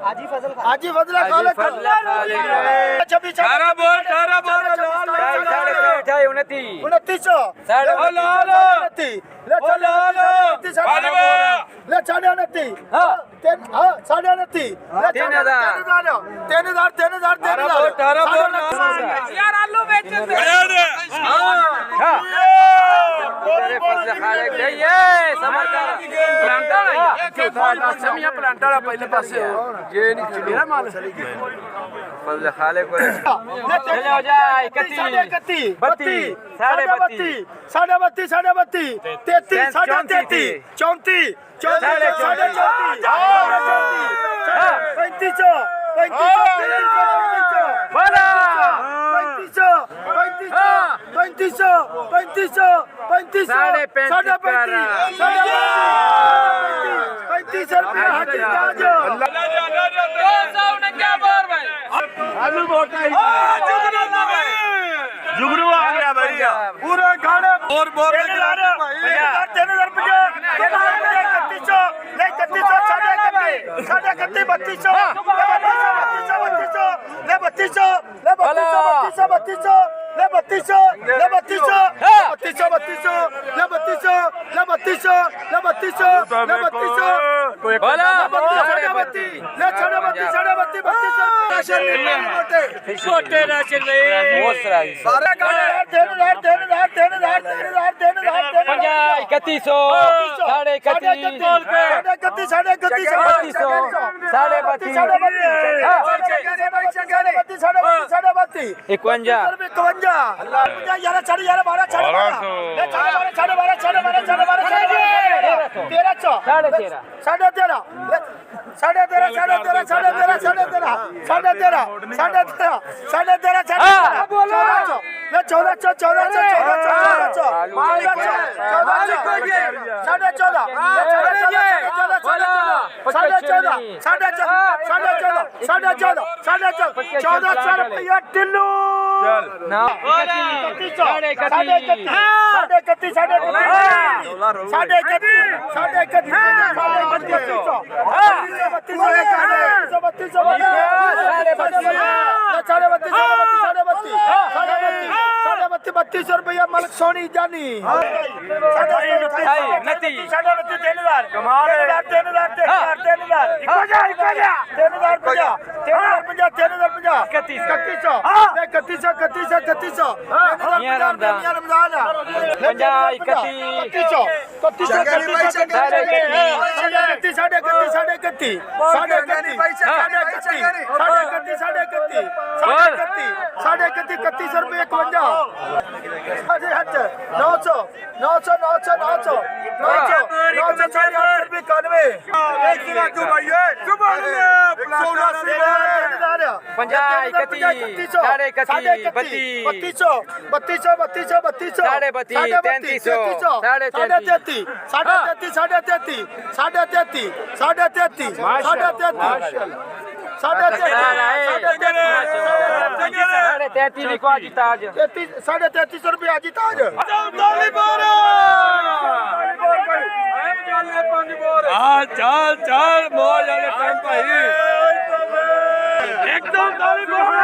हाजी फजला call 26 18 बोल 2900 ले साढ़े 29 हां साढ़े 29 3000 यार आलू बेच दे तेरे फजल खाले दे ये समर कर प्लांटा वाला समिया प्लांटा वाला पहले पासे ये नहीं चलेगा माल फजल खाले को चले हो जा 31 32 साढ़े 32 33 साढ़े 33 34 साढ़े 34 बोला 35 साढ़े 35 रुपया हाजी ताज आलू बोट जुगनू आ गया भैया पूरा खाना और बोर 3050 छोटे राशन में बहुत सारा 3100 साढ़े 31 32 रुपया मलक सोनी जानी 33 रुपया जी ताज चल चल मौज वाले टाइम भाई एकदम दाली रुपया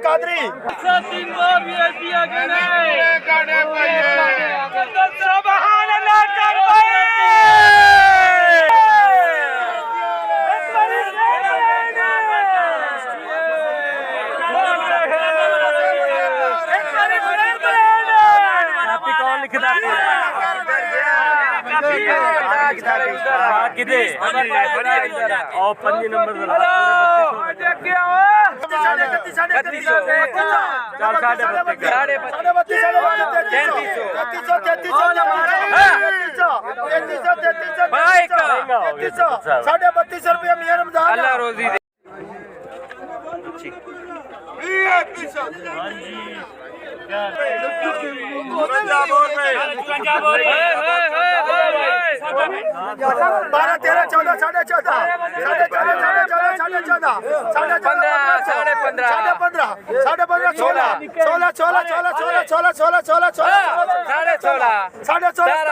कादरी किधे और 5 नंबर ₹32 मियां रमजान अल्लाह रोजी दे बारह तेरह चौदह साढ़े चौदह साढ़े पंद्रह सोलह सोलह सोलह सोलह सोलह सोलह सोलह सोलह साढ़े सोलह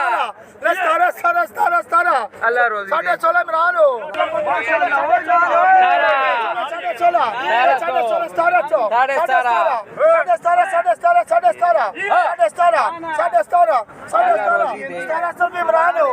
सतारह सतारह सतारह सतारह अल्लाह रोजी साढ़े सोलह इमरान हो साढ़े सोलह सतारह साढ़े सतारह साढ़े सतारह सौ इमरान हो